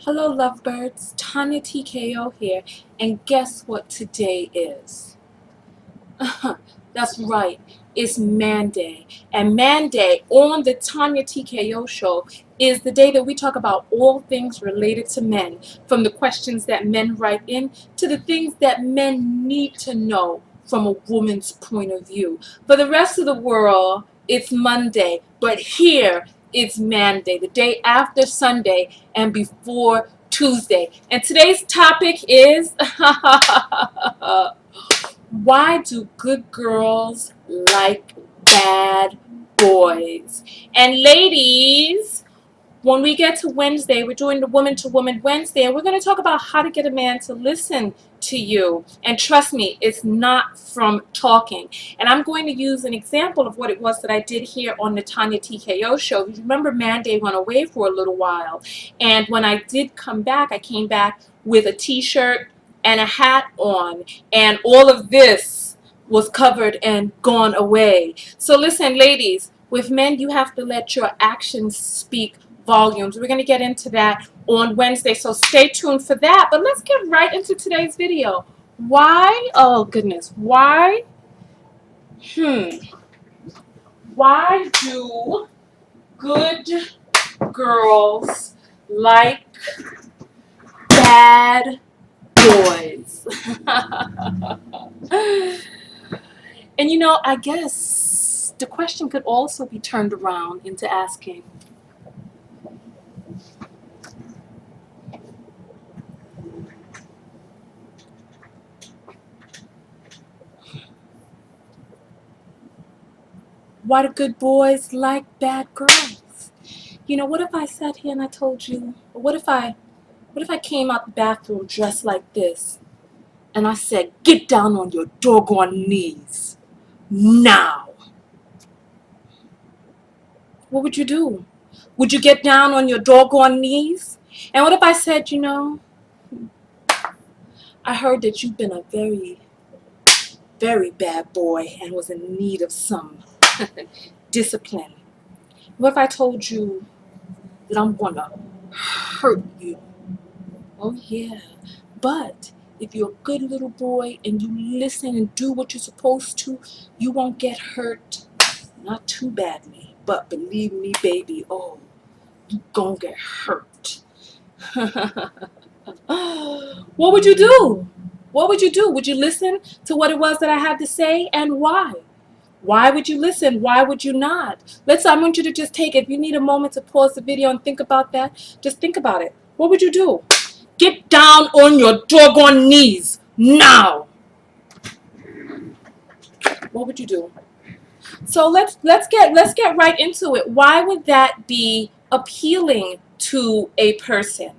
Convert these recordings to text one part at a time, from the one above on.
Hello lovebirds, TonyaTko here, and guess what today is? That's right, it's ManDay. And ManDay on the TonyaTko show is the day that we talk about all things related to men, from the questions that men write in to the things that men need to know from a woman's point of view. For the rest of the world, it's Monday, but here it's ManDay, the day after Sunday and before Tuesday. And today's topic is why do good girls like bad boys? And ladies, when we get to Wednesday, we're doing the Woman to Woman Wednesday, and we're going to talk about how to get a man to listen to you. And trust me, it's not from talking. And I'm going to use an example of what it was that I did here on the TonyaTko show. You remember ManDay went away for a little while. And when I did come back, I came back with a t-shirt and a hat on. And all of this was covered and gone away. So listen, ladies, with men, you have to let your actions speak volumes. We're going to get into that on Wednesday, so stay tuned for that. But let's get right into today's video. Why, oh goodness, why do good girls like bad boys? And you know, I guess the question could also be turned around into asking, why do good boys like bad girls? You know, what if I sat here and I told you, what if I came out the bathroom dressed like this and I said, get down on your doggone knees now? What would you do? Would you get down on your doggone knees? And what if I said, you know, I heard that you've been a very, very bad boy and was in need of some discipline. What if I told you that I'm gonna hurt you? Oh yeah, but if you're a good little boy and you listen and do what you're supposed to, you won't get hurt. Not too badly, but believe me, baby, oh, you gonna get hurt. What would you do? What would you do? Would you listen to what it was that I had to say, and why? Why would you listen? Why would you not? I want you to just take it. If you need a moment to pause the video and think about that, just think about it. What would you do? Get down on your doggone knees now. What would you do? So let's get right into it. Why would that be appealing to a person?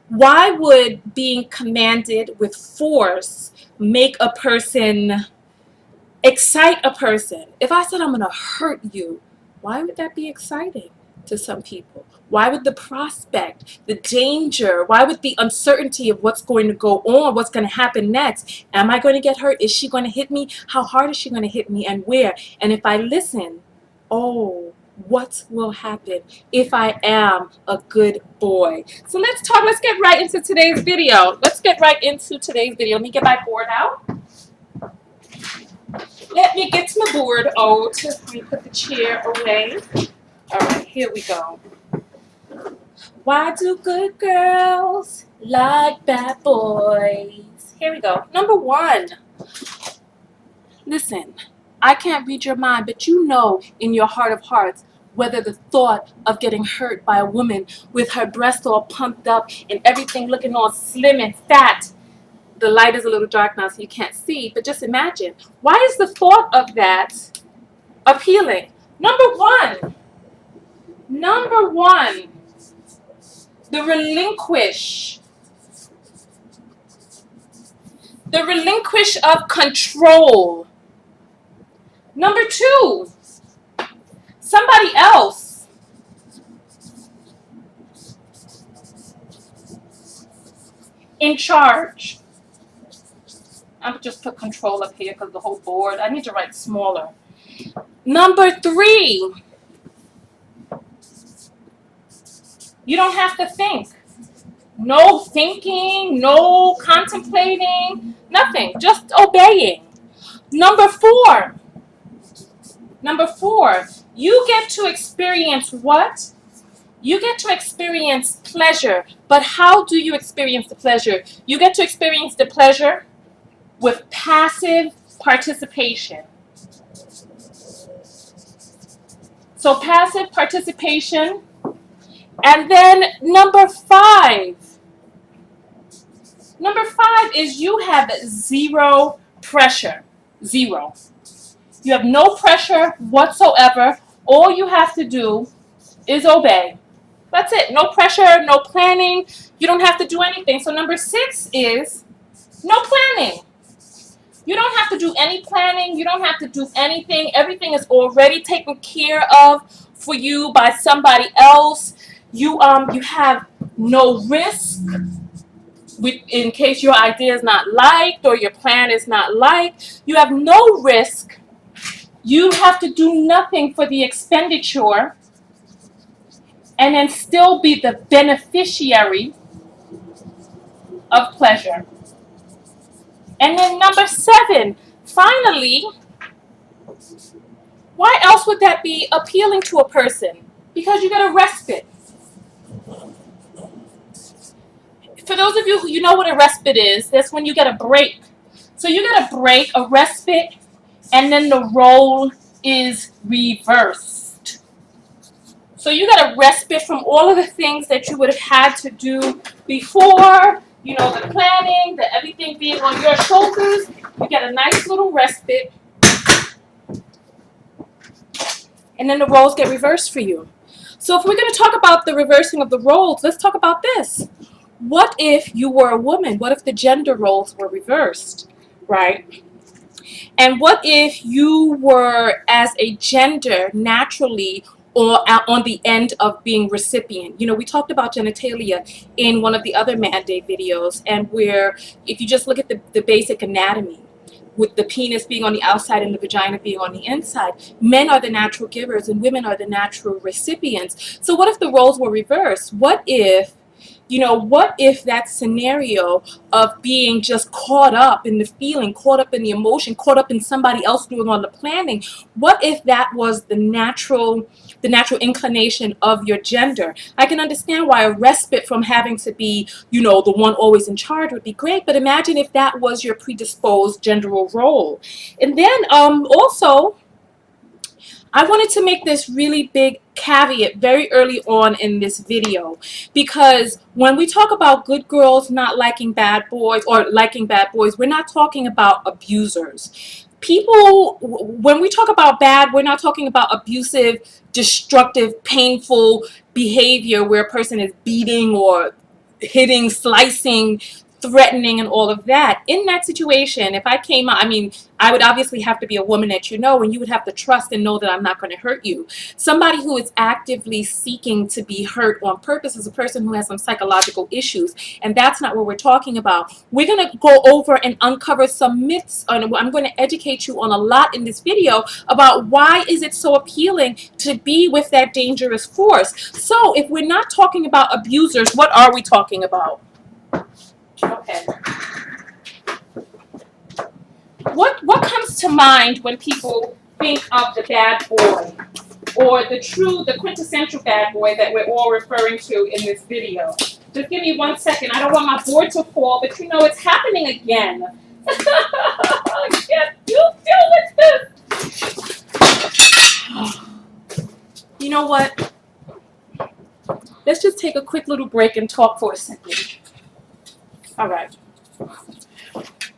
Why would being commanded with force make a person excite a person? If I said I'm going to hurt you, why would that be exciting to some people? Why would the prospect, the danger, why would the uncertainty of what's going to go on, what's going to happen next? Am I going to get hurt? Is she going to hit me? How hard is she going to hit me, and where? And if I listen, oh, what will happen if I am a good boy? So let's get right into today's video. Let me get my board out. Let me get my board out. Let me put the chair away. All right, here we go. Why do good girls like bad boys? Here we go. Number one. Listen, I can't read your mind, but you know in your heart of hearts whether the thought of getting hurt by a woman with her breasts all pumped up and everything looking all slim and fat. The light is a little dark now so you can't see, but just imagine. Why is the thought of that appealing? Number one, the relinquish of control. Number two, somebody else in charge. I'll just put control up here because the whole board, I need to write smaller. Number three, you don't have to think. No thinking, no contemplating, nothing. Just obeying. Number four. Number four, you get to experience what? You get to experience pleasure. But how do you experience the pleasure? You get to experience the pleasure with passive participation. So passive participation. And then number five. Number five is you have zero pressure. Zero. You have no pressure whatsoever. All you have to do is obey. That's it. No pressure, no planning. You don't have to do anything. So number six is no planning. You don't have to do any planning. You don't have to do anything. Everything is already taken care of for you by somebody else. You have no risk in case your idea is not liked or your plan is not liked. You have no risk. You have to do nothing for the expenditure and then still be the beneficiary of pleasure. And then number seven, finally, why else would that be appealing to a person? Because you get a respite. For those of you who you know what a respite is, that's when you get a break. So you get a break, a respite, and then the role is reversed. So you get a respite from all of the things that you would have had to do before, you know, the planning, the everything being on your shoulders. You get a nice little respite, and then the roles get reversed for you. So if we're going to talk about the reversing of the roles, let's talk about this. What if you were a woman? What if the gender roles were reversed, right? And what if you were, as a gender, naturally or on the end of being recipient? You know, we talked about genitalia in one of the other ManDay videos, and where if you just look at the basic anatomy, with the penis being on the outside and the vagina being on the inside, men are the natural givers and women are the natural recipients. So what if the roles were reversed? What if that scenario of being just caught up in the feeling, caught up in the emotion, caught up in somebody else doing all the planning, what if that was the natural inclination of your gender? I can understand why a respite from having to be, the one always in charge would be great, but imagine if that was your predisposed gender role. And then also, I wanted to make this really big caveat very early on in this video, because when we talk about good girls not liking bad boys or liking bad boys, we're not talking about abusers. People, when we talk about bad, we're not talking about abusive, destructive, painful behavior where a person is beating or hitting, slicing, threatening, and all of that. In that situation, if I came out, I would obviously have to be a woman that and you would have to trust and know that I'm not going to hurt you. Somebody who is actively seeking to be hurt on purpose is a person who has some psychological issues, and that's not what we're talking about. We're going to go over and uncover some myths, and I'm going to educate you on a lot in this video about why is it so appealing to be with that dangerous force. So if we're not talking about abusers, what are we talking about? Okay. What comes to mind when people think of the bad boy, or the quintessential bad boy that we're all referring to in this video? Just give me 1 second. I don't want my board to fall, but it's happening again. I can't deal with this. You know what? Let's just take a quick little break and talk for a second. All right.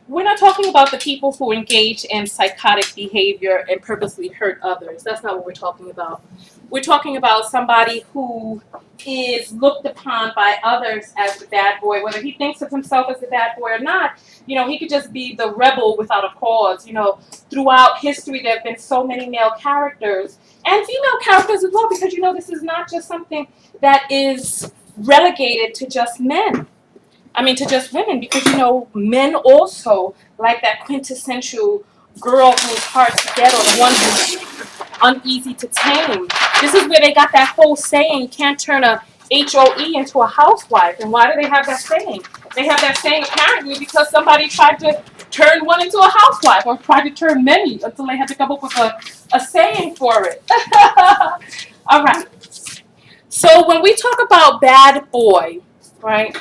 We're not talking about the people who engage in psychotic behavior and purposely hurt others. That's not what we're talking about. We're talking about somebody who is looked upon by others as the bad boy, whether he thinks of himself as the bad boy or not. He could just be the rebel without a cause. Throughout history, there have been so many male characters and female characters as well, because, this is not just something that is relegated to just men. To just women, because, men also like that quintessential girl whose heart's dead, or the one who's uneasy to tame. This is where they got that whole saying, can't turn a HOE into a housewife. And why do they have that saying? They have that saying apparently because somebody tried to turn one into a housewife, or tried to turn many, until they had to come up with a saying for it. All right. So when we talk about bad boy, right?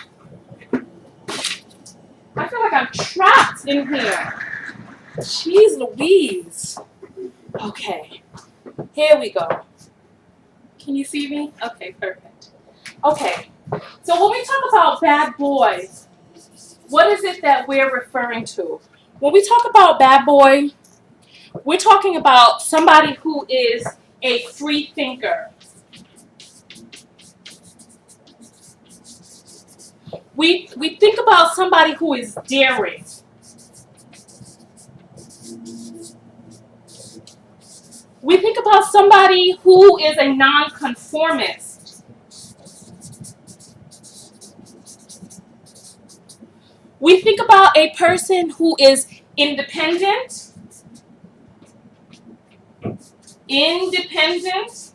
I feel like I'm trapped in here. Jeez Louise. Okay. Here we go. Can you see me? Okay, perfect. Okay. So when we talk about bad boys, what is it that we're referring to? When we talk about bad boy, we're talking about somebody who is a free thinker. We think about somebody who is daring. We think about somebody who is a nonconformist. We think about a person who is independent. Independent.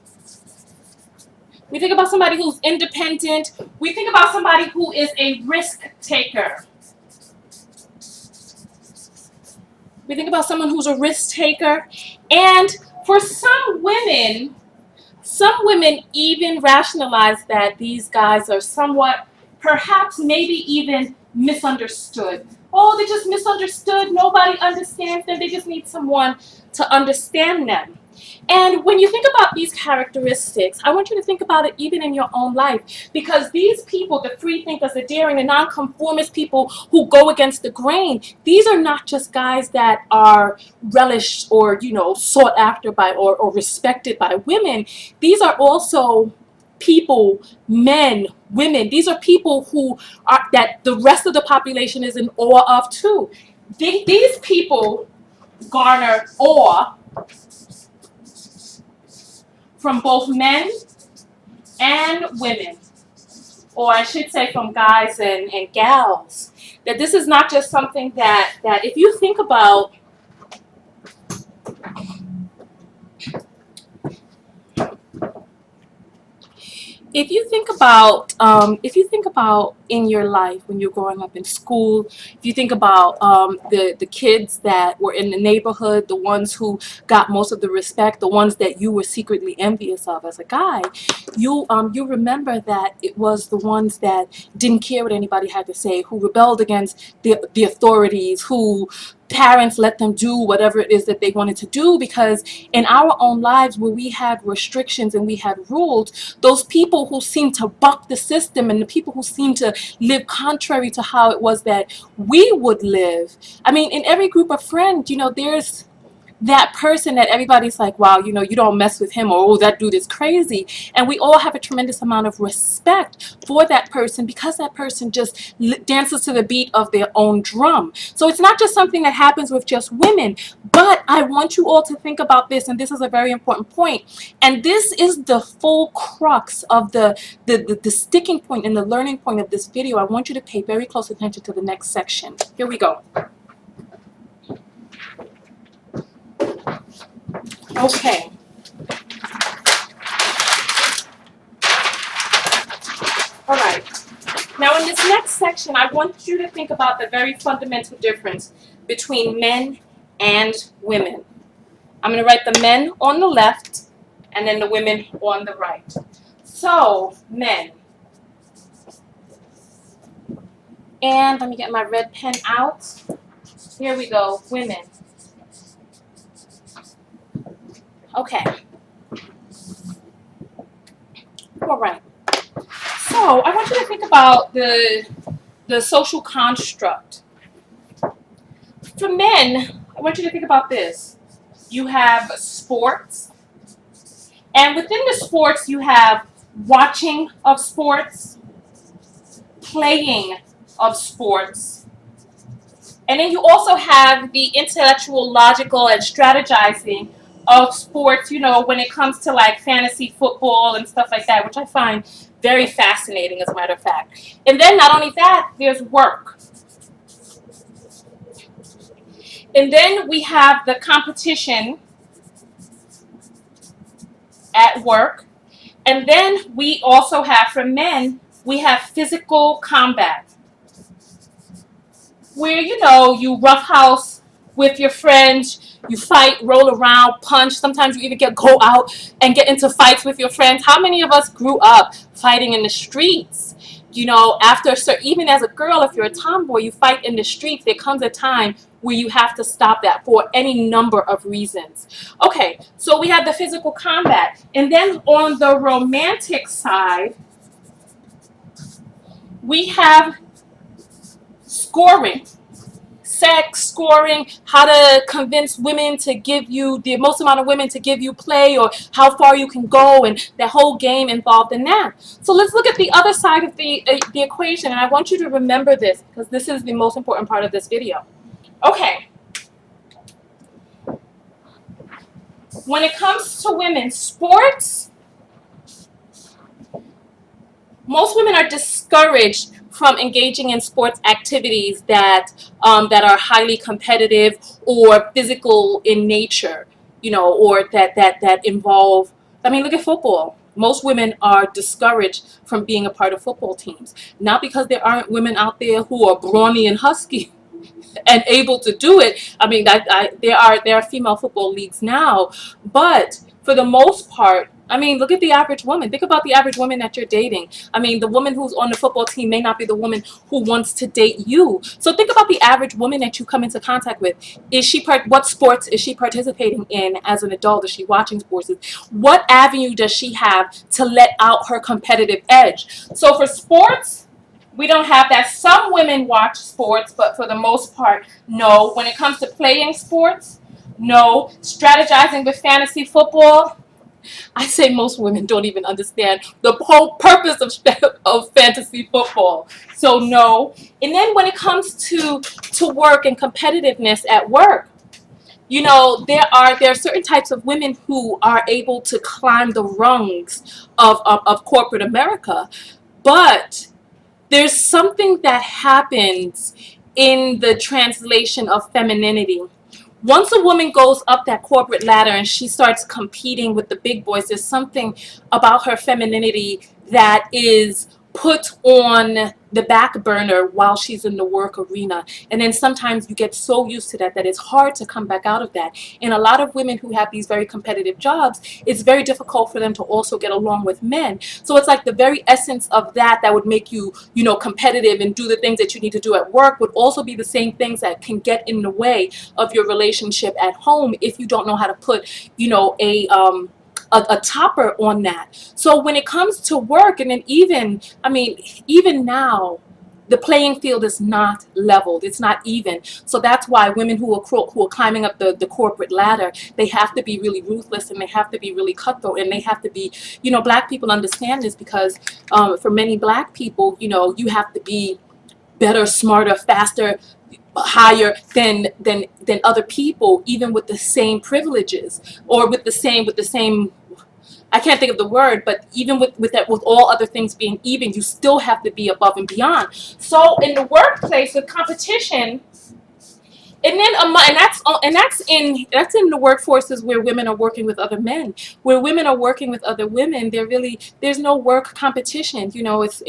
We think about somebody who's independent. We think about somebody who is a risk taker. We think about someone who's a risk taker. And for some women even rationalize that these guys are somewhat, perhaps maybe even misunderstood. Oh, they just misunderstood. Nobody understands them. They just need someone to understand them. And when you think about these characteristics, I want you to think about it even in your own life. Because these people, the free thinkers, the daring, the nonconformist people who go against the grain, these are not just guys that are relished or, sought after by or respected by women. These are also people, men, women. These are people who are that the rest of the population is in awe of too. These people garner awe from both men and women, or I should say from guys and gals. That this is not just something that if you think about, if you think about in your life when you're growing up in school, if you think about the kids that were in the neighborhood, the ones who got most of the respect, the ones that you were secretly envious of as a guy, you remember that it was the ones that didn't care what anybody had to say, who rebelled against the authorities, who parents let them do whatever it is that they wanted to do, because in our own lives where we had restrictions and we had rules, those people who seemed to buck the system and the people who seemed to live contrary to how it was that we would live. I mean, in every group of friends, there's that person that everybody's like, wow, you don't mess with him, or oh, that dude is crazy. And we all have a tremendous amount of respect for that person because that person just dances to the beat of their own drum. So it's not just something that happens with just women, but I want you all to think about this, and this is a very important point. And this is the full crux of the sticking point and the learning point of this video. I want you to pay very close attention to the next section. Here we go. Okay. All right. Now in this next section, I want you to think about the very fundamental difference between men and women. I'm going to write the men on the left and then the women on the right. So, men. And let me get my red pen out. Here we go, women. Okay. All right. So I want you to think about the social construct. For men, I want you to think about this. You have sports. And within the sports, you have watching of sports, playing of sports. And then you also have the intellectual, logical, and strategizing of sports, when it comes to like fantasy football and stuff like that, which I find very fascinating, as a matter of fact. And then not only that, there's work. And then we have the competition at work. And then we also have, for men, we have physical combat, where, you know, you roughhouse with your friends, you fight, roll around, punch. Sometimes you even go out and get into fights with your friends. How many of us grew up fighting in the streets? You know, after, even as a girl, if you're a tomboy, you fight in the streets. There comes a time where you have to stop that for any number of reasons. Okay, so we have the physical combat. And then on the romantic side, we have scoring. Sex, scoring, how to convince women to give you the most amount of women to give you play, or how far you can go, and that whole game involved in that. So let's look at the other side of the equation, and I want you to remember this because this is the most important part of this video. Okay. When it comes to women, sports, most women are discouraged from engaging in sports activities that are highly competitive or physical in nature, you know, or that involve. I mean, look at football. Most women are discouraged from being a part of football teams, not because there aren't women out there who are brawny and husky and able to do it. I mean, there are female football leagues now, but for the most part, I mean, look at the average woman. Think about the average woman that you're dating. I mean, the woman who's on the football team may not be the woman who wants to date you. So think about the average woman that you come into contact with. What sports is she participating in as an adult? Is she watching sports? What avenue does she have to let out her competitive edge? So for sports, we don't have that. Some women watch sports, but for the most part, no. When it comes to playing sports, no. Strategizing with fantasy football, I say most women don't even understand the whole purpose of fantasy football. So no. And then when it comes to work and competitiveness at work, you know, there are certain types of women who are able to climb the rungs of corporate America, but there's something that happens in the translation of femininity. Once a woman goes up that corporate ladder and she starts competing with the big boys, there's something about her femininity that is put on the back burner while she's in the work arena. And then sometimes you get so used to that it's hard to come back out of that. And a lot of women who have these very competitive jobs, it's very difficult for them to also get along with men. So it's like the very essence of that would make you, you know, competitive and do the things that you need to do at work would also be the same things that can get in the way of your relationship at home if you don't know how to put, you know, a topper on that. So when it comes to work, and then even now, the playing field is not leveled. It's not even. So that's why women who are climbing up the corporate ladder, they have to be really ruthless, and they have to be really cutthroat, and they have to be, you know, Black people understand this because for many Black people, you know, you have to be better, smarter, faster, higher than other people, even with the same privileges, or with the same I can't think of the word, but even with all other things being even, you still have to be above and beyond. So in the workplace, with competition, and then that's in the workforces where women are working with other men, where women are working with other women. There's no work competition. You know, it's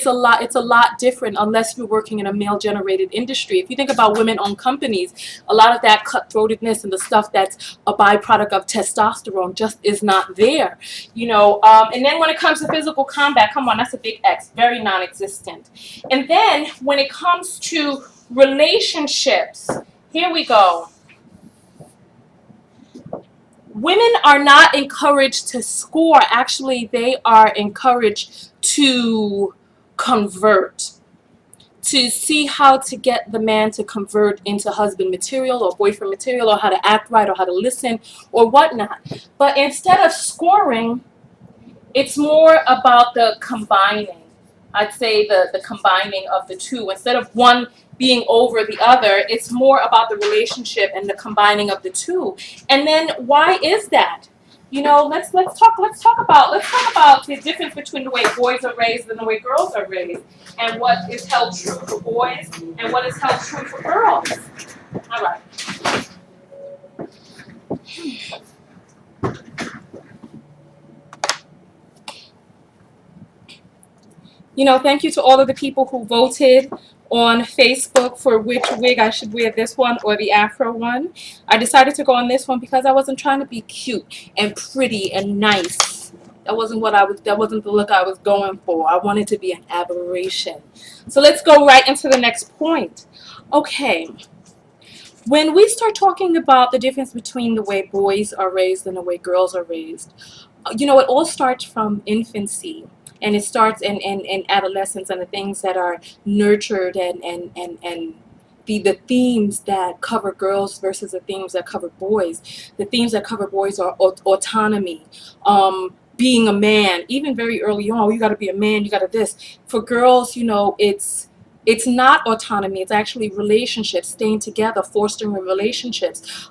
a lot different unless you're working in a male generated industry. If you think about women-owned companies, a lot of that cutthroatedness and the stuff that's a byproduct of testosterone just is not there. You know, and then when it comes to physical combat, come on, that's a big X, very non-existent. And then when it comes to relationships, here we go. Women are not encouraged to score. Actually, they are encouraged to convert, to see how to get the man to convert into husband material or boyfriend material, or how to act right, or how to listen, or whatnot. But instead of scoring, it's more about the combining. I'd say the combining of the two. Instead of one being over the other, it's more about the relationship and the combining of the two. And then why is that? You know, let's talk about the difference between the way boys are raised and the way girls are raised, and what is held true for boys and what is held true for girls. All right. Thank you to all of the people who voted on Facebook for which wig I should wear, this one or the Afro one. I decided to go on this one because I wasn't trying to be cute and pretty and nice. That wasn't the look I was going for. I wanted to be an aberration. So let's go right into the next point. Okay. When we start talking about the difference between the way boys are raised and the way girls are raised, it all starts from infancy, and it starts in adolescence, and the things that are nurtured and the themes that cover girls versus the themes that cover boys. The themes that cover boys are autonomy, being a man, even very early on. You got to be a man, you got to this. For girls, it's not autonomy. It's actually relationships, staying together, fostering relationships.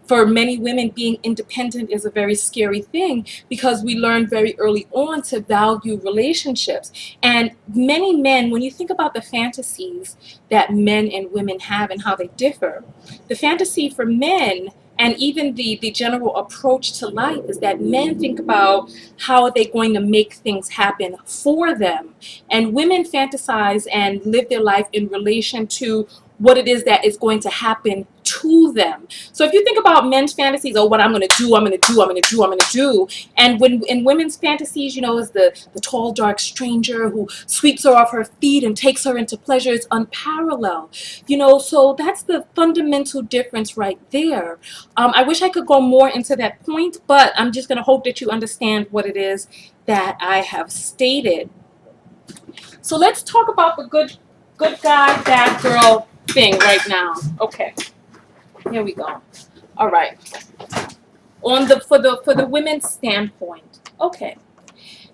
For many women, being independent is a very scary thing because we learn very early on to value relationships. And many men, when you think about the fantasies that men and women have and how they differ, the fantasy for men and even the general approach to life is that men think about how are they going to make things happen for them. And women fantasize and live their life in relation to what it is that is going to happen to them. So if you think about men's fantasies, oh, what I'm going to do, I'm going to do, I'm going to do, I'm going to do. And when in women's fantasies, is the tall, dark stranger who sweeps her off her feet and takes her into pleasure is unparalleled. So that's the fundamental difference right there. I wish I could go more into that point, but I'm just going to hope that you understand what it is that I have stated. So let's talk about the good guy, bad girl thing right now. Okay, here we go. All right. For the women's standpoint. Okay.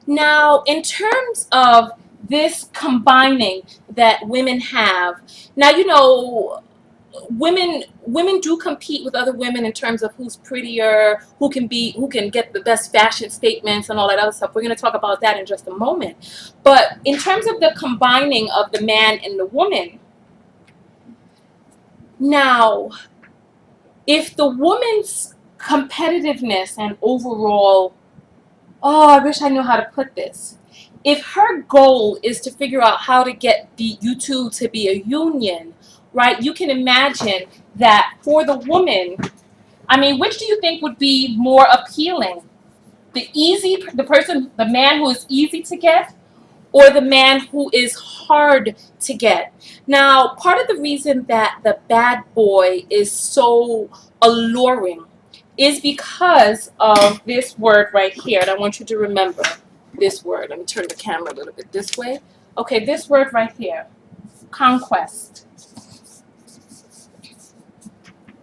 Now, in terms of this combining that women have, now women do compete with other women in terms of who's prettier, who can get the best fashion statements and all that other stuff. We're going to talk about that in just a moment. But in terms of the combining of the man and the woman, now, if the woman's competitiveness and overall, I wish I knew how to put this. If her goal is to figure out how to get you two to be a union, right, you can imagine that for the woman, which do you think would be more appealing? The man who is easy to get, or the man who is hard to get? Now, part of the reason that the bad boy is so alluring is because of this word right here. And I want you to remember this word. Let me turn the camera a little bit this way. Okay, this word right here. Conquest.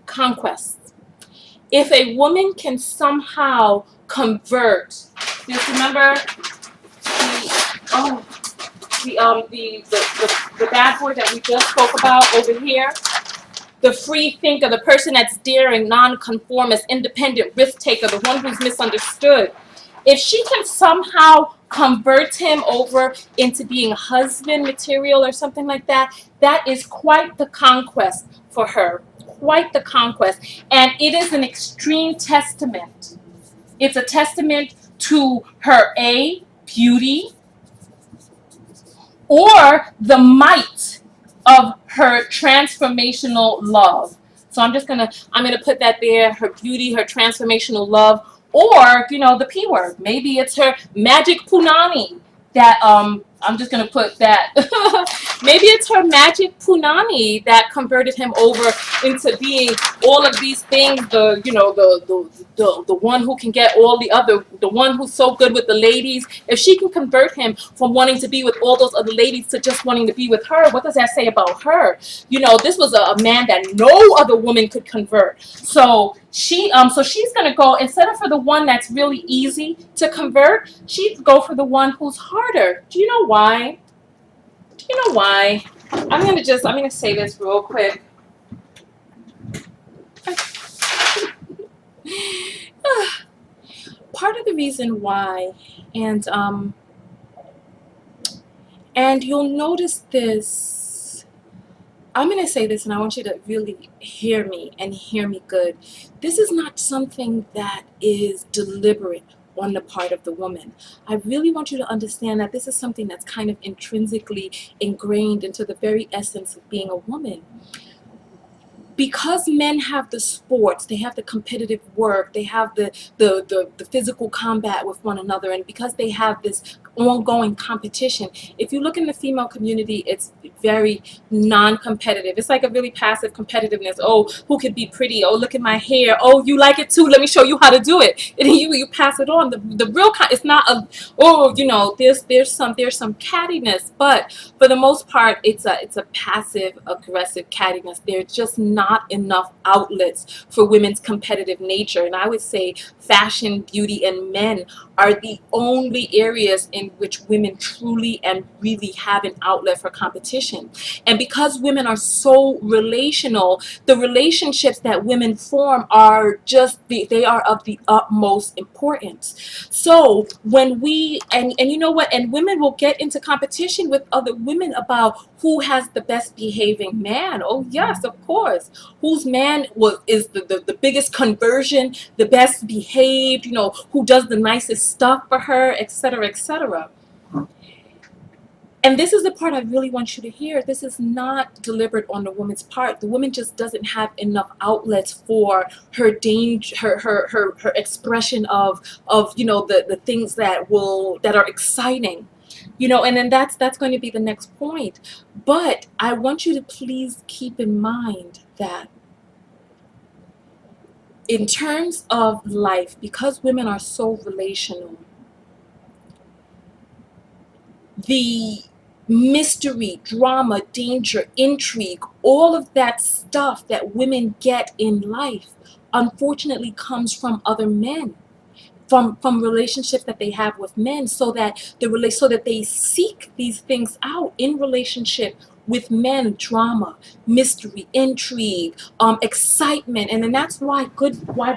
Conquest. If a woman can somehow convert this, remember the bad boy that we just spoke about over here, the free thinker, the person that's daring, non-conformist, independent, risk taker, the one who's misunderstood. If she can somehow convert him over into being husband material or something like that, that is quite the conquest for her. Quite the conquest. And it is an extreme testament. It's a testament to her beauty, or the might of her transformational love. So I'm gonna put that there, her beauty, her transformational love, or the P word. Maybe it's her magic punani that I'm just gonna put that. Maybe it's her magic punani that converted him over into being all of these things. The one who can get the one who's so good with the ladies. If she can convert him from wanting to be with all those other ladies to just wanting to be with her, what does that say about her? This was a man that no other woman could convert. So she's gonna go, instead of for the one that's really easy to convert, she'd go for the one who's harder. Do you know why? I'm gonna say this real quick. Part of the reason why, and you'll notice this, I'm going to say this, and I want you to really hear me and hear me good. This is not something that is deliberate on the part of the woman. I really want you to understand that this is something that's kind of intrinsically ingrained into the very essence of being a woman. Because men have the sports, they have the competitive work, they have the physical combat with one another, and because they have this ongoing competition, if you look in the female community, it's very non-competitive. It's like a really passive competitiveness. Oh, who could be pretty? Oh, look at my hair. Oh, you like it too, let me show you how to do it. And you pass it on. The real it's not a, oh, you know, there's some cattiness, but for the most part, it's a passive aggressive cattiness. There's just not enough outlets for women's competitive nature. And I would say fashion, beauty, and men are the only areas in which women truly and really have an outlet for competition. And because women are so relational, the relationships that women form are just they are of the utmost importance. So when we and you know what, and women will get into competition with other women about who has the best behaving man. Oh yes, of course. Whose man is the biggest conversion, the best behaved, you know, who does the nicest stuff for her, etc., etc. And this is the part I really want you to hear. This is not deliberate on the woman's part. The woman just doesn't have enough outlets for her danger, her expression of you know, the things that are exciting, you know. And then that's going to be the next point. But I want you to please keep in mind that in terms of life, because women are so relational, the mystery, drama, danger, intrigue, all of that stuff that women get in life, unfortunately comes from other men, from relationships that they have with men, so that they seek these things out in relationship with men: drama, mystery, intrigue, excitement. And then that's why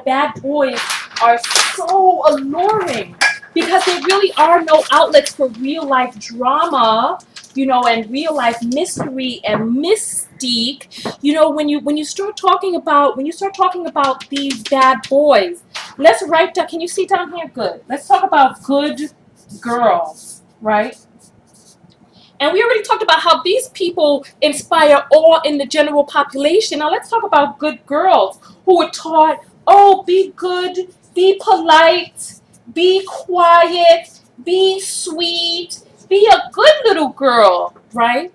bad boys are so alluring, because there really are no outlets for real life drama, you know, and real life mystery and mystique. You know, when you start talking about these bad boys, let's write down. Can you see down here? Good. Let's talk about good girls, right? And we already talked about how these people inspire awe in the general population. Now let's talk about good girls who were taught, oh, be good, be polite, be quiet, be sweet, be a good little girl, right?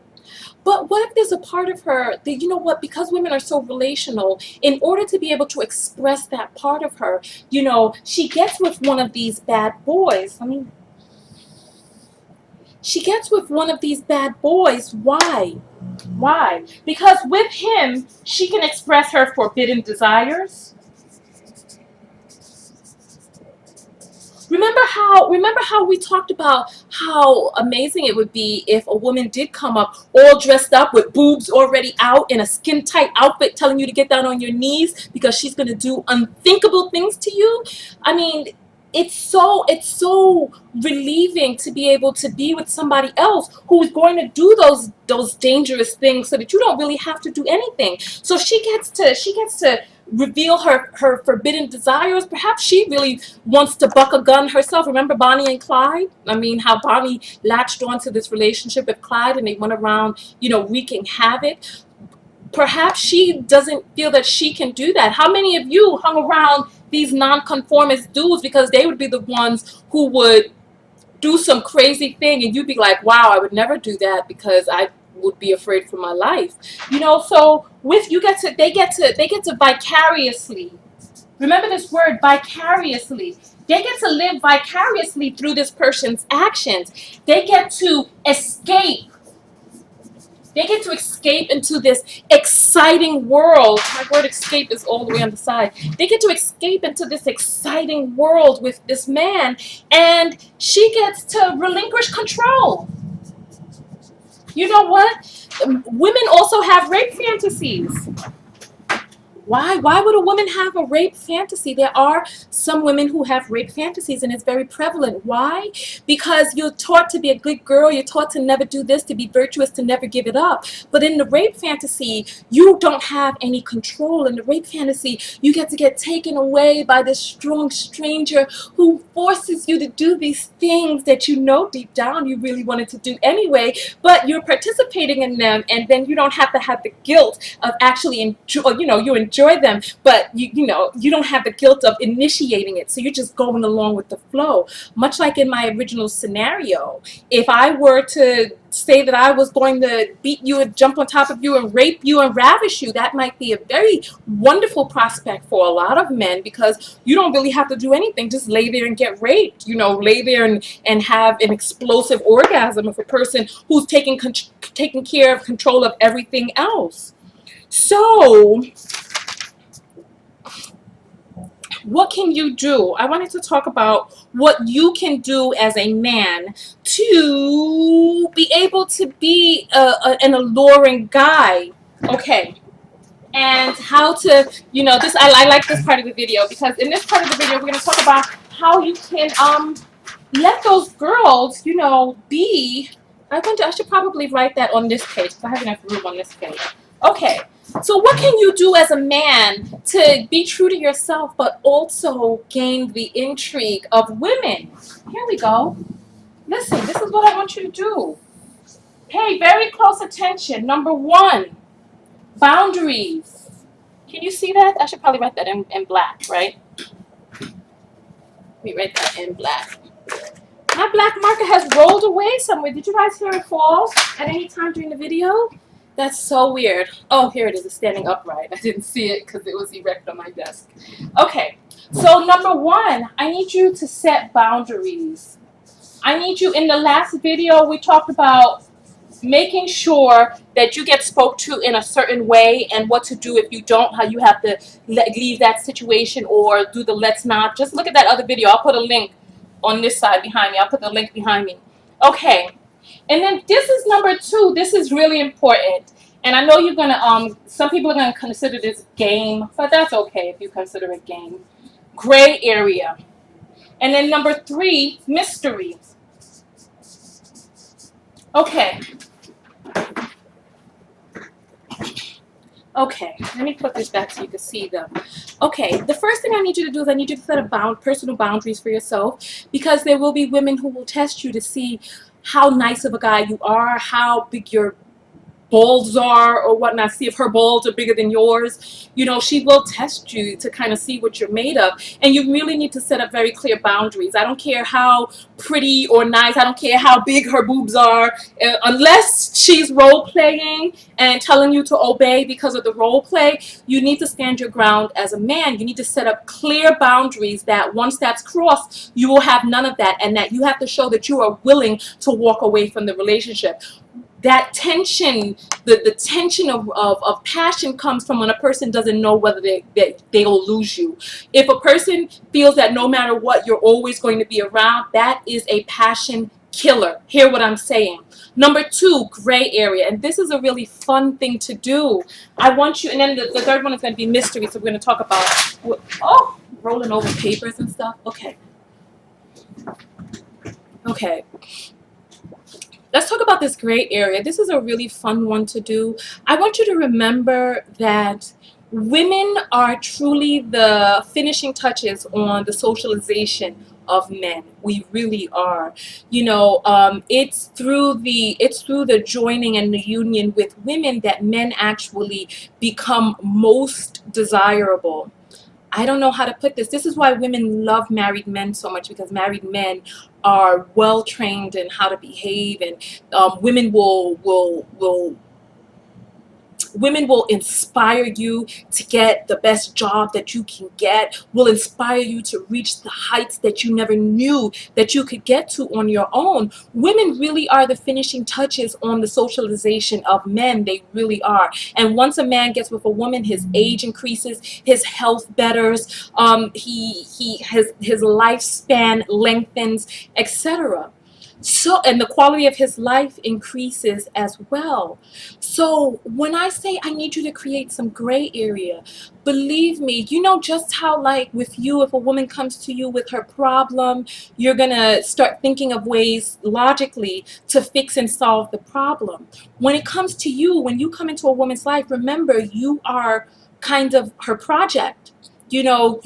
But what if there's a part of her that, you know what, because women are so relational, in order to be able to express that part of her, you know, she gets with one of these bad boys. She gets with one of these bad boys. Why? Why? Because with him, she can express her forbidden desires. Remember how we talked about how amazing it would be if a woman did come up all dressed up with boobs already out in a skin tight outfit, telling you to get down on your knees because she's going to do unthinkable things to you. I mean, it's so relieving to be able to be with somebody else who is going to do those dangerous things, so that you don't really have to do anything. So she gets to reveal her forbidden desires. Perhaps she really wants to buck a gun herself. Remember Bonnie and Clyde? I mean, how Bonnie latched onto this relationship with Clyde and they went around, you know, wreaking havoc. Perhaps she doesn't feel that she can do that. How many of you hung around these nonconformist dudes because they would be the ones who would do some crazy thing and you'd be like, wow, I would never do that because I would be afraid for my life. You know, so they get to vicariously, remember this word, vicariously. They get to live vicariously through this person's actions. They get to escape. They get to escape into this exciting world. My word escape is all the way on the side. They get to escape into this exciting world with this man, and she gets to relinquish control. You know what? Women also have rape fantasies. Why would a woman have a rape fantasy? There are some women who have rape fantasies, and it's very prevalent. Why? Because you're taught to be a good girl, you're taught to never do this, to be virtuous, to never give it up. But in the rape fantasy, you don't have any control. In the rape fantasy, you get taken away by this strong stranger who forces you to do these things that you know deep down you really wanted to do anyway, but you're participating in them, and then you don't have to have the guilt of actually enjoy, you enjoy them, but you don't have the guilt of initiating it, so you're just going along with the flow. Much like in my original scenario, if I were to say that I was going to beat you and jump on top of you and rape you and ravish you, that might be a very wonderful prospect for a lot of men, because you don't really have to do anything, just lay there and get raped, lay there and have an explosive orgasm of a person who's taking care of control of everything else. So what can you do? I wanted to talk about what you can do as a man to be able to be an alluring guy. Okay. And how to, this, I like this part of the video, because in this part of the video, we're going to talk about how you can let those girls, be. I should probably write that on this page, because I have enough room on this page. Okay. So what can you do as a man to be true to yourself, but also gain the intrigue of women? Here we go. Listen, this is what I want you to do. Pay very close attention. Number one, boundaries. Can you see that? I should probably write that in black, right? Let me write that in black. My black marker has rolled away somewhere. Did you guys hear it fall at any time during the video? That's so weird. Oh, here it is. It's standing upright. I didn't see it because it was erect on my desk. Okay. So number one, I need you to set boundaries. I need you, in the last video, we talked about making sure that you get spoke to in a certain way, and what to do if you don't, how you have to leave that situation or do the let's not. Just look at that other video. I'll put a link on this side behind me. I'll put the link behind me. Okay. And then this is number two. This is really important. And I know you're going to, some people are going to consider this game, but that's okay if you consider it game. Gray area. And then number three, mystery. Okay. Okay, let me put this back so you can see them. Okay, the first thing I need you to do is I need you to set personal boundaries for yourself, because there will be women who will test you to see how nice of a guy you are, how big your balls are or whatnot. See if her balls are bigger than yours. She will test you to kind of see what you're made of, and you really need to set up very clear boundaries. I don't care how pretty or nice, I don't care how big her boobs are, unless she's role playing and telling you to obey because of the role play. You need to stand your ground as a man. You need to set up clear boundaries that once that's crossed, you will have none of that, and that you have to show that you are willing to walk away from the relationship. That tension, the tension of passion comes from when a person doesn't know whether they'll lose you. If a person feels that no matter what, you're always going to be around, that is a passion killer. Hear what I'm saying. Number two, gray area. And this is a really fun thing to do. I want you, and then the third one is going to be mystery. So we're going to talk about, rolling over papers and stuff. Okay. Okay. Let's talk about this gray area. This is a really fun one to do. I want you to remember that women are truly the finishing touches on the socialization of men. We really are. It's through the joining and the union with women that men actually become most desirable. I don't know how to put this. This is why women love married men so much, because married men are well trained in how to behave, and women will inspire you to get the best job that you can get, will inspire you to reach the heights that you never knew that you could get to on your own. Women really are the finishing touches on the socialization of men. They really are. And once a man gets with a woman, his age increases, his health betters, his lifespan lengthens, etc. So, and the quality of his life increases as well. So when I say I need you to create some gray area, believe me, you know just how, like with you, if a woman comes to you with her problem, you're gonna start thinking of ways logically to fix and solve the problem. When it comes to you, when you come into a woman's life, remember you are kind of her project. You know,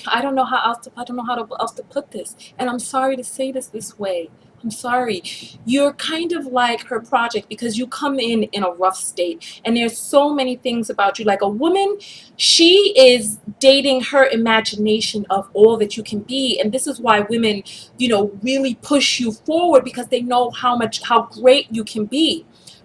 I don't know how else to, I don't know how to, else to put this, and I'm sorry to say this way. I'm sorry. You're kind of like her project because you come in a rough state, and there's so many things about you. Like a woman, she is dating her imagination of all that you can be, and this is why women, you know, really push you forward because they know how great you can be.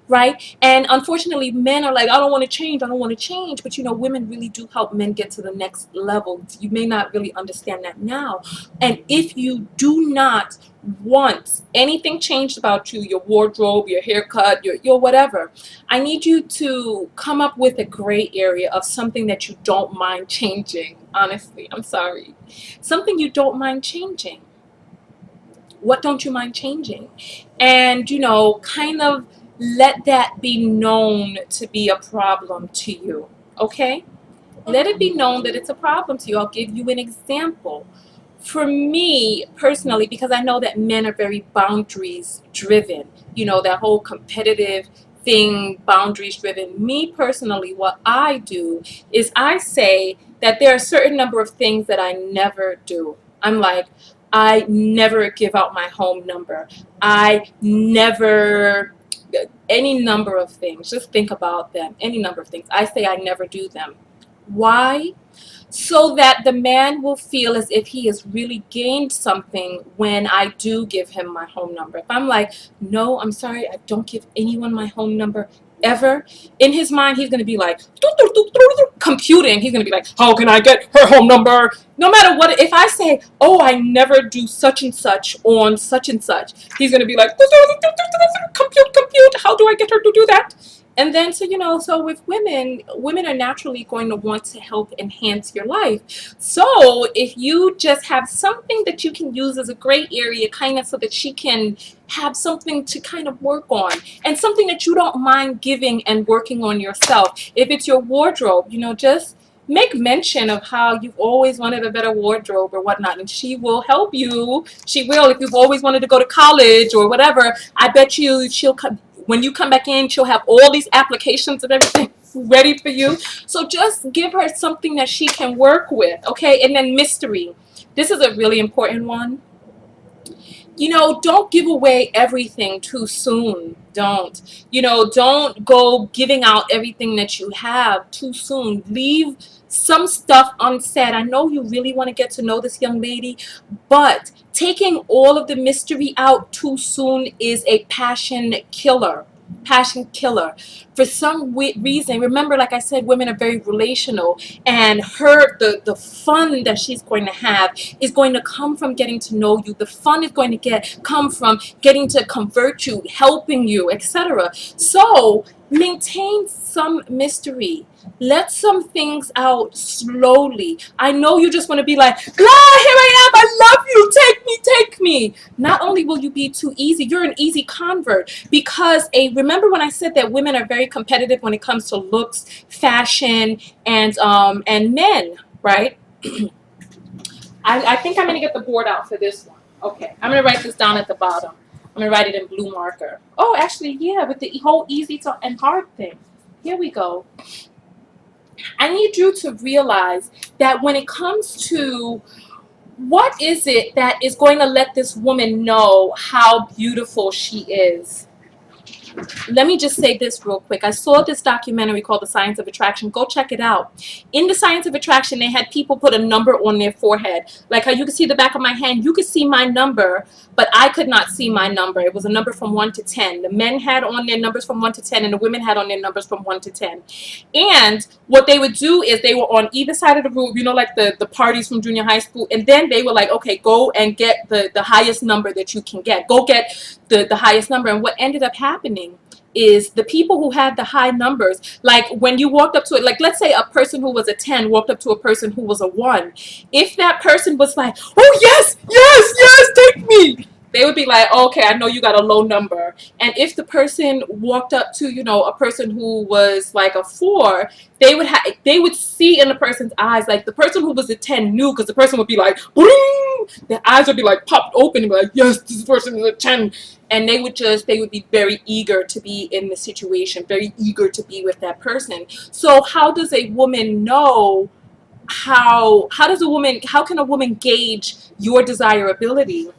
Right? And unfortunately, men are like, I don't want to change, I don't want to change. But you know, women really do help men get to the next level. You may not really understand that now. And if you do not want anything changed about you, your wardrobe, your haircut, your whatever, I need you to come up with a gray area of something that you don't mind changing. Honestly, I'm sorry. Something you don't mind changing. What don't you mind changing? And, you know, kind of let that be known to be a problem to you. Okay? Let it be known that it's a problem to you. I'll give you an example. For me personally, because I know that men are very boundaries driven, you know, that whole competitive thing, boundaries driven. Me personally, what I do is I say that there are a certain number of things that I never do. I'm like, I never give out my home number. I never, any number of things. Just think about them. Any number of things. I say I never do them. Why? So that the man will feel as if he has really gained something when I do give him my home number. If I'm like, no, I'm sorry, I don't give anyone my home number ever, in his mind, he's going to be like, computing. He's going to be like, how can I get her home number? No matter what, if I say, oh, I never do such and such on such and such, he's going to be like, compute, how do I get her to do that? And then, so, you know, so with women are naturally going to want to help enhance your life. So if you just have something that you can use as a gray area, kind of so that she can have something to kind of work on, and something that you don't mind giving and working on yourself. If it's your wardrobe, you know, just make mention of how you've always wanted a better wardrobe or whatnot, and she will help you. She will. If you've always wanted to go to college or whatever, I bet you she'll come. When you come back in, she'll have all these applications and everything ready for you. So just give her something that she can work with, okay? And then mystery. This is a really important one. You know, don't give away everything too soon. Don't. You know, don't go giving out everything that you have too soon. Leave some stuff unsaid. I know you really want to get to know this young lady, but taking all of the mystery out too soon is a passion killer. Passion killer. For some reason, remember, like I said, women are very relational, and the fun that she's going to have is going to come from getting to know you. The fun is going to come from getting to convert you, helping you, etc. So maintain some mystery. Let some things out slowly. I know you just want to be like, ah, here I am, I love you, take me. Not only will you be too easy, you're an easy convert, because remember when I said that women are very competitive when it comes to looks, fashion, and men, right? I think I'm going to get the board out for this one. Okay, I'm going to write this down at the bottom. I'm going to write it in blue marker. Oh, actually, yeah, with the whole easy and hard thing. Here we go. I need you to realize that when it comes to what is it that is going to let this woman know how beautiful she is. Let me just say this real quick. I saw this documentary called The Science of Attraction. Go check it out. In The Science of Attraction, they had people put a number on their forehead. Like how you can see the back of my hand. You could see my number, but I could not see my number. It was a number from 1 to 10. The men had on their numbers from 1 to 10, and the women had on their numbers from 1 to 10. And what they would do is they were on either side of the room, you know, like the parties from junior high school. And then they were like, okay, go and get the highest number that you can get. Go get the highest number. And what ended up happening is the people who had the high numbers, like when you walked up to it, like let's say a person who was a 10 walked up to a person who was a 1. If that person was like, oh yes, take me, They would be like, okay, I know you got a low number. And if the person walked up to, a person who was like a 4, they would see in the person's eyes, like the person who was a 10 knew, because the person would be like, boom! Their eyes would be like popped open and be like, yes, this person is a 10. And they would be very eager to be in the situation, very eager to be with that person. So how does a woman know how can a woman gauge your desirability?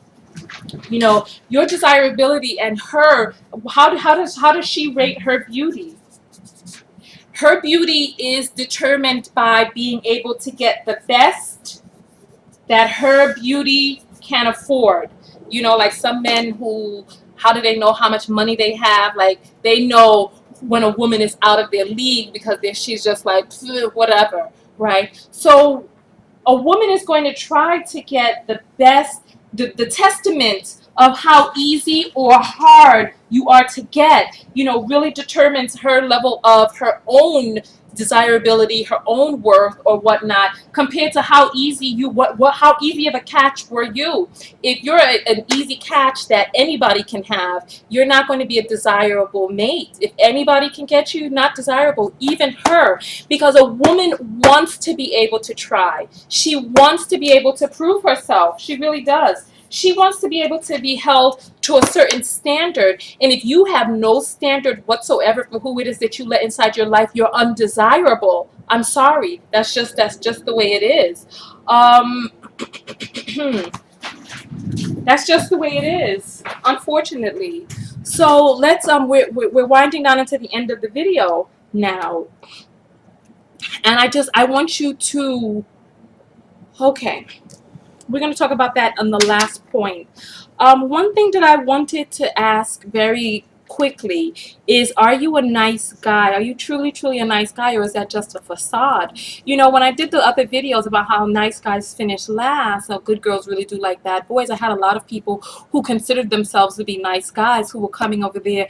Your desirability and her, how does she rate her beauty? Her beauty is determined by being able to get the best that her beauty can afford. Like some men who, how do they know how much money they have? Like, they know when a woman is out of their league because she's just like, whatever, right? So a woman is going to try to get the best, the testament of how easy or hard you are to get, really determines her level of her own desirability, her own worth or whatnot, compared to how easy how easy of a catch were you. If you're an easy catch that anybody can have, you're not going to be a desirable mate. If anybody can get you, not desirable, even her, because a woman wants to be able to try. She wants to be able to prove herself. She really does. She wants to be able to be held to a certain standard. And if you have no standard whatsoever for who it is that you let inside your life, you're undesirable. I'm sorry. That's just the way it is. That's just the way it is, unfortunately. So let's we're winding down into the end of the video now. And I want you to, okay, we're going to talk about that on the last point. One thing that I wanted to ask very quickly is, are you a nice guy? Are you truly, truly a nice guy, or is that just a facade? When I did the other videos about how nice guys finish last, how good girls really do like bad boys, I had a lot of people who considered themselves to be nice guys who were coming over there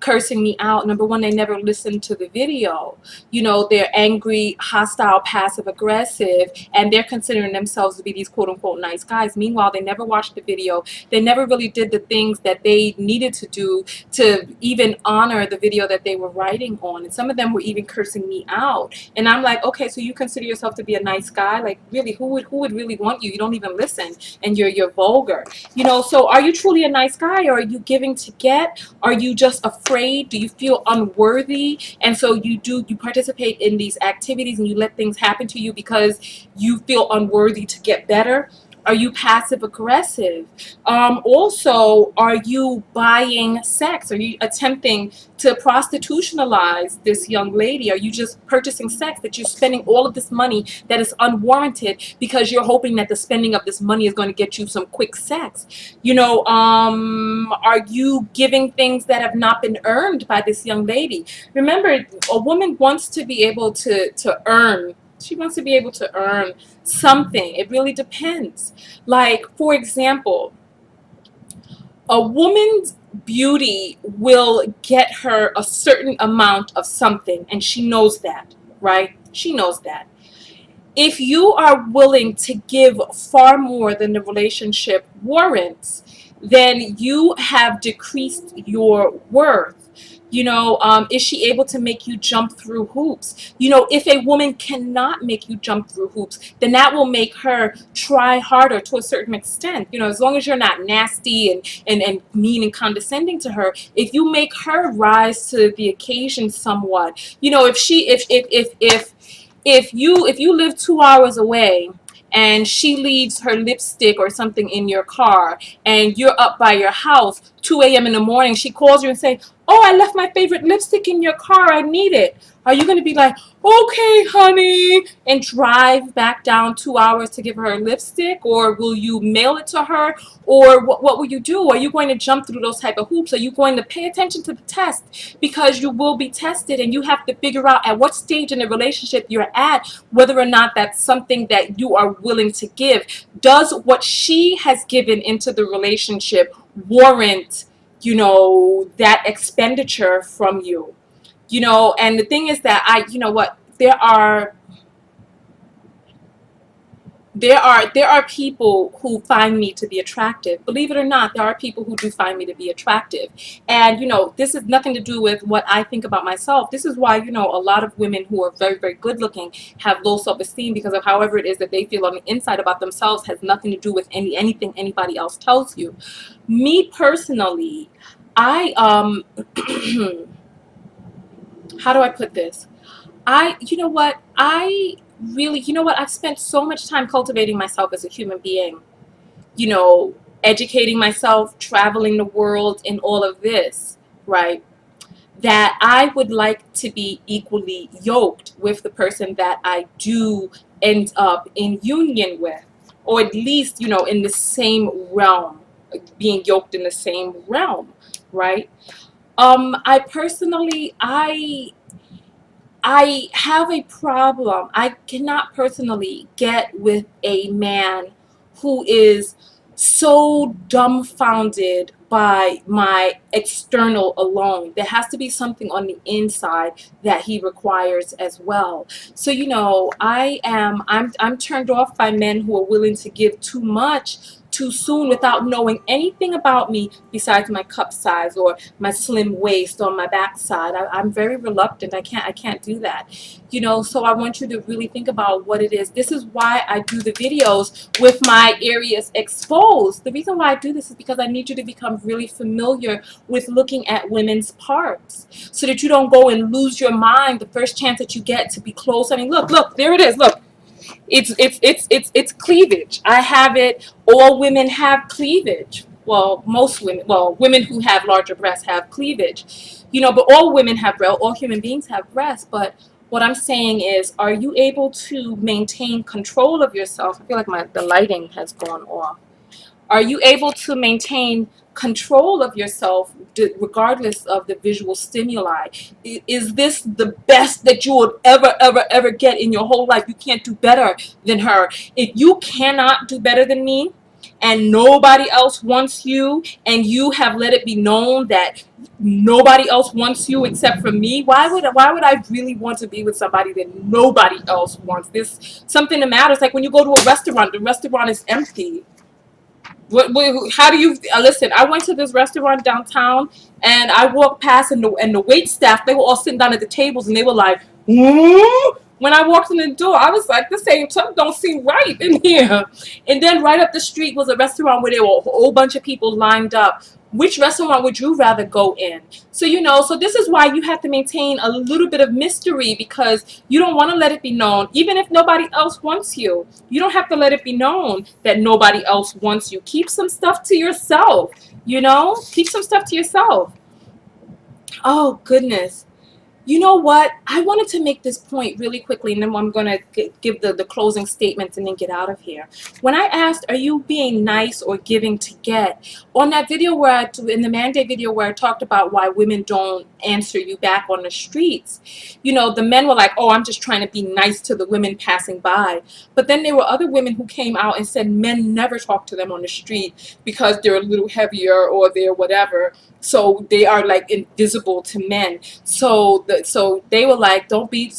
cursing me out. Number one, they never listened to the video. They're angry, hostile, passive aggressive, and they're considering themselves to be these quote unquote nice guys. Meanwhile, they never watched the video. They never really did the things that they needed to do to even honor the video that they were writing on. And some of them were even cursing me out. And I'm like, okay, so you consider yourself to be a nice guy? Like, really, who would really want you? You don't even listen, and you're vulgar. So are you truly a nice guy, or are you giving to get? Are you just afraid? Do you feel unworthy? And so you participate in these activities and you let things happen to you because you feel unworthy to get better? Are you passive aggressive? Also, are you buying sex? Are you attempting to prostitutionalize this young lady? Are you just purchasing sex, that you're spending all of this money that is unwarranted because you're hoping that the spending of this money is going to get you some quick sex? Are you giving things that have not been earned by this young lady? Remember, a woman wants to be able to earn. She wants to be able to earn something. It really depends. Like, for example, a woman's beauty will get her a certain amount of something, and she knows that, right? She knows that. If you are willing to give far more than the relationship warrants, then you have decreased your worth. Is she able to make you jump through hoops? If a woman cannot make you jump through hoops, then that will make her try harder to a certain extent. As long as you're not nasty and mean and condescending to her, if you make her rise to the occasion somewhat, if you live 2 hours away and she leaves her lipstick or something in your car and you're up by your house 2 a.m. in the morning, she calls you and say, oh, I left my favorite lipstick in your car, I need it. Are you going to be like, okay, honey, and drive back down 2 hours to give her a lipstick? Or will you mail it to her? Or what will you do? Are you going to jump through those type of hoops? Are you going to pay attention to the test? Because you will be tested, and you have to figure out at what stage in the relationship you're at, whether or not that's something that you are willing to give. Does what she has given into the relationship warrant, that expenditure from you? And the thing is that there are there are people who find me to be attractive. Believe it or not, there are people who do find me to be attractive. And this is nothing to do with what I think about myself. This is why a lot of women who are very, very good looking have low self-esteem, because of however it is that they feel on the inside about themselves has nothing to do with anything anybody else tells you. Me personally, I how do I put this? You know what? I really, I've spent so much time cultivating myself as a human being, you know, educating myself, traveling the world, and all of this, right? That I would like to be equally yoked with the person that I do end up in union with, or at least, in the same realm, being yoked in the same realm, right? I personally, I have a problem. I cannot personally get with a man who is so dumbfounded by my external alone. There has to be something on the inside that he requires as well. So I'm turned off by men who are willing to give too much too soon without knowing anything about me besides my cup size or my slim waist on my backside. I'm very reluctant. I can't do that. So I want you to really think about what it is. This is why I do the videos with my areas exposed. The reason why I do this is because I need you to become really familiar with looking at women's parts, so that you don't go and lose your mind the first chance that you get to be close. I mean, look, there it is. Look, it's cleavage. I have it. All women have cleavage. Well, most women, women who have larger breasts have cleavage. But all women have breasts. All human beings have breasts. But what I'm saying is, are you able to maintain control of yourself? I feel like the lighting has gone off. Are you able to maintain control of yourself regardless of the visual stimuli? Is this the best that you would ever get in your whole life? You can't do better than her. If you cannot do better than me, and nobody else wants you, and you have let it be known that nobody else wants you except for me, why would I really want to be with somebody that nobody else wants? There's something that matters. Like when you go to a restaurant, the restaurant is empty. How do you listen? I went to this restaurant downtown, and I walked past, and the wait staff, they were all sitting down at the tables, and they were like, "Ooh." When I walked in the door, I was like, "This ain't something don't seem right in here." And then right up the street was a restaurant where there were a whole bunch of people lined up. Which restaurant would you rather go in? So so this is why you have to maintain a little bit of mystery, because you don't want to let it be known, even if nobody else wants you. You don't have to let it be known that nobody else wants you. Keep some stuff to yourself, Keep some stuff to yourself. Oh, goodness. You know what? I wanted to make this point really quickly, and then I'm going to give the closing statements and then get out of here. When I asked, are you being nice or giving to get? On that video in the ManDay video where I talked about why women don't answer you back on the streets, the men were like, oh, I'm just trying to be nice to the women passing by. But then there were other women who came out and said men never talk to them on the street because they're a little heavier or they're whatever. So they are like invisible to men. So they were like, don't be.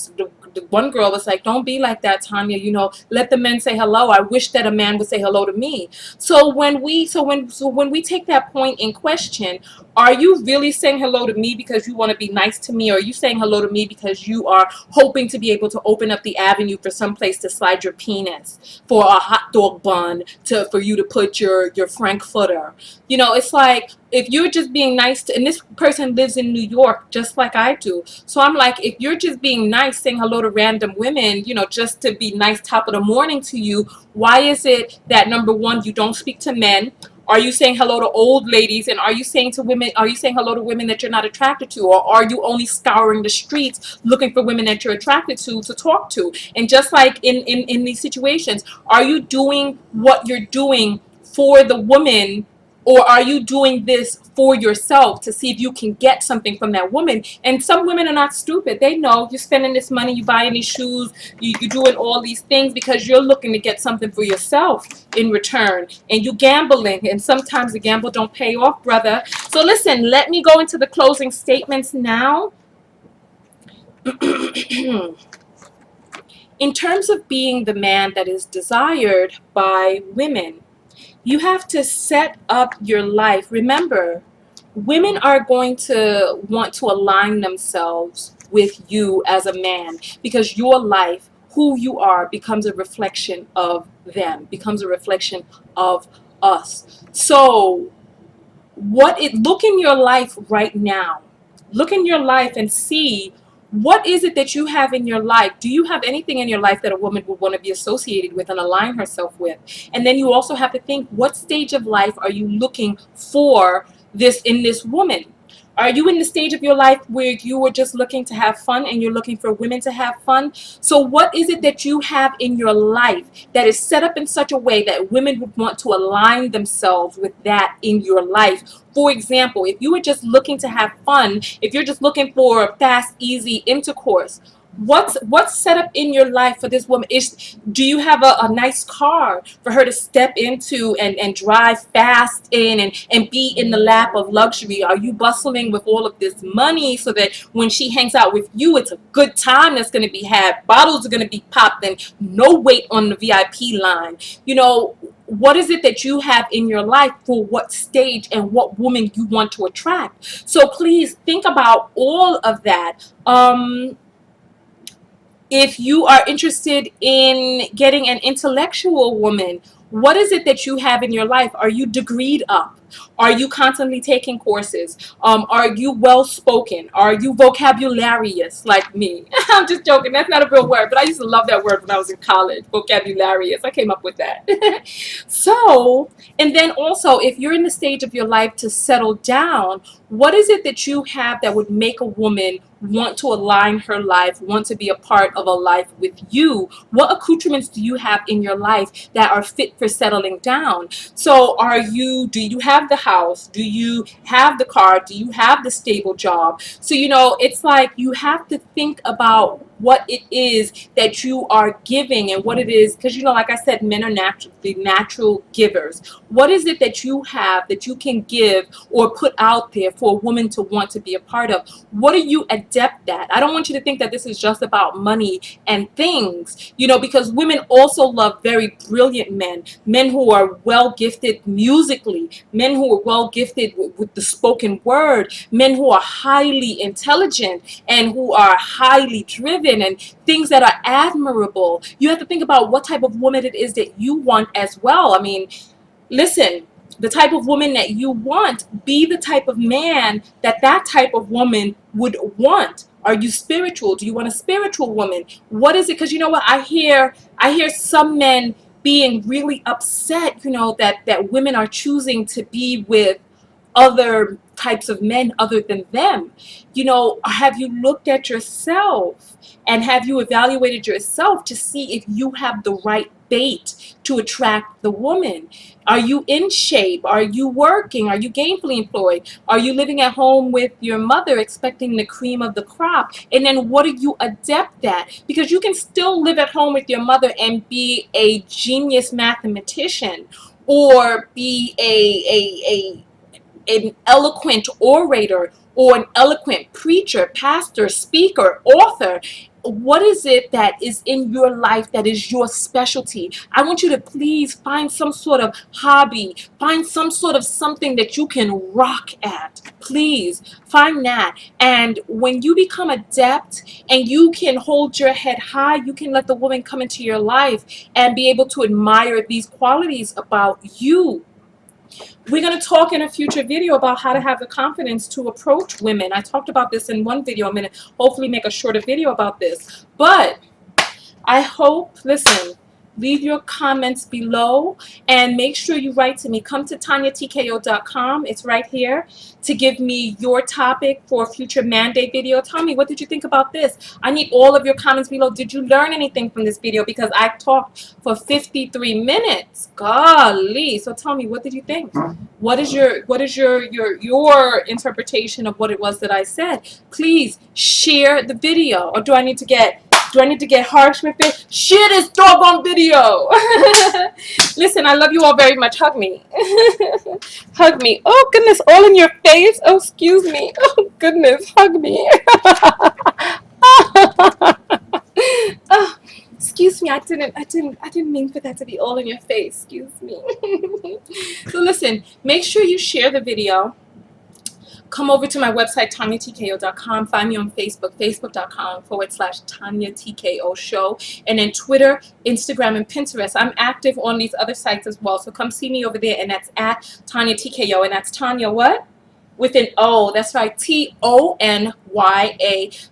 The one girl was like, don't be like that, Tonya. Let the men say hello. I wish that a man would say hello to me. So when we take that point in question, are you really saying hello to me because you want to be nice to me, or are you saying hello to me because you are hoping to be able to open up the avenue for some place to slide your penis, for a hot dog bun, for you to put your frankfurter? It's like, if you're just being nice and this person lives in New York just like I do. So I'm like, if you're just being nice, saying hello to random women, just to be nice top of the morning to you, why is it that, number one, you don't speak to men? Are you saying hello to old ladies? And are you saying hello to women that you're not attracted to? Or are you only scouring the streets looking for women that you're attracted to talk to? And just like in these situations, are you doing what you're doing for the woman, or are you doing this for yourself to see if you can get something from that woman? And some women are not stupid. They know you're spending this money, you buying these shoes, you're doing all these things because you're looking to get something for yourself in return. And you gambling, and sometimes the gamble don't pay off, brother. So listen, let me go into the closing statements now. in terms of being the man that is desired by women, you have to set up your life. Remember, women are going to want to align themselves with you as a man, because your life, who you are, becomes a reflection of them, becomes a reflection of us. So look in your life right now. Look in your life and see, what is it that you have in your life? Do you have anything in your life that a woman would want to be associated with and align herself with? And then you also have to think, what stage of life are you looking for this in this woman? Are you in the stage of your life where you were just looking to have fun and you're looking for women to have fun? So what is it that you have in your life that is set up in such a way that women would want to align themselves with that in your life? For example, if you were just looking to have fun, if you're just looking for fast, easy intercourse, what's set up in your life for this woman? Do you have a nice car for her to step into and drive fast in and be in the lap of luxury? Are you bustling with all of this money so that when she hangs out with you, it's a good time that's going to be had, bottles are going to be popped, and no wait on the VIP line? You know, what is it that you have in your life for what stage and what woman you want to attract? So please think about all of that. If you are interested in getting an intellectual woman, what is it that you have in your life? Are you degreed up? Are you constantly taking courses? Are you well spoken? Are you vocabularious like me? I'm just joking. That's not a real word, but I used to love that word when I was in college. Vocabularious. I came up with that. So, and then also, if you're in the stage of your life to settle down, what is it that you have that would make a woman want to align her life, want to be a part of a life with you? What accoutrements do you have in your life that are fit for settling down? So do you have the house? Do you have the car? Do you have the stable job? So, it's like you have to think about what it is that you are giving and what it is, because, like I said, men are the natural givers. What is it that you have that you can give or put out there for a woman to want to be a part of? What are you adept at? I don't want you to think that this is just about money and things, because women also love very brilliant men who are well gifted musically, men who are well gifted with the spoken word, men who are highly intelligent and who are highly driven and things that are admirable. You have to think about what type of woman it is that you want as well. I mean, listen, the type of woman that you want, be the type of man that type of woman would want. Are you spiritual? Do you want a spiritual woman? What is it? Because you know what? I hear some men being really upset, that women are choosing to be with other types of men other than them. Have you looked at yourself and have you evaluated yourself to see if you have the right bait to attract the woman? Are you in shape? Are you working? Are you gainfully employed? Are you living at home with your mother expecting the cream of the crop? And then what are you adept at? Because you can still live at home with your mother and be a genius mathematician, or be an eloquent orator, or an eloquent preacher, pastor, speaker, author. What is it that is in your life that is your specialty? I want you to please find some sort of hobby, find some sort of something that you can rock at. Please find that. And when you become adept and you can hold your head high, you can let the woman come into your life and be able to admire these qualities about you. We're going to talk in a future video about how to have the confidence to approach women. I talked about this in one video. I'm going to hopefully make a shorter video about this. But I hope, listen, leave your comments below and make sure you write to me. Come to TonyaTko.com. It's right here, to give me your topic for a future ManDay video. Tell me, what did you think about this? I need all of your comments below. Did you learn anything from this video? Because I talked for 53 minutes. Golly. So tell me, what did you think? What is your interpretation of what it was that I said? Please share the video. Or do I need to get harsh with it? Share this doggone video. Listen, I love you all very much. Hug me. Hug me. Oh, goodness. All in your face. Oh, excuse me. Oh, goodness. Hug me. Oh, excuse I didn't mean for that to be all in your face. Excuse me. So listen, make sure you share the video. Come over to my website, TonyaTko.com. Find me on Facebook, facebook.com/TonyaTko show. And then Twitter, Instagram, and Pinterest. I'm active on these other sites as well. So come see me over there, and that's at TonyaTko. And that's Tonya what? With an O. That's right, Tonya.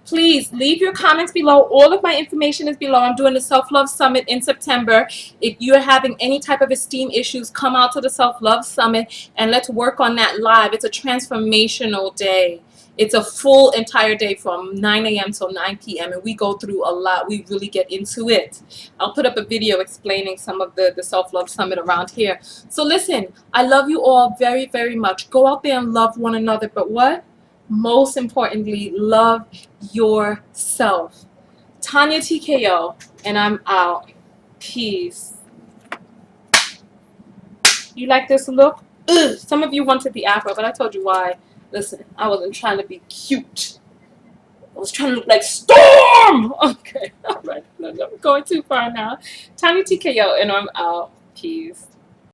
Please leave your comments below. All of my information is below. I'm doing the Self-Love Summit in September. If you're having any type of esteem issues, come out to the Self-Love Summit and let's work on that live. It's a transformational day. It's a full entire day from 9 a.m. till 9 p.m. and we go through a lot. We really get into it. I'll put up a video explaining some of the Self-Love Summit around here. So listen, I love you all very, very much. Go out there and love one another. But what? Most importantly, love yourself. TonyaTko, and I'm out. Peace. You like this look? Ugh. Some of you wanted the afro, but I told you why. Listen, I wasn't trying to be cute. I was trying to look like Storm! Okay, alright. I'm going too far now. TonyaTko, and I'm out. Peace.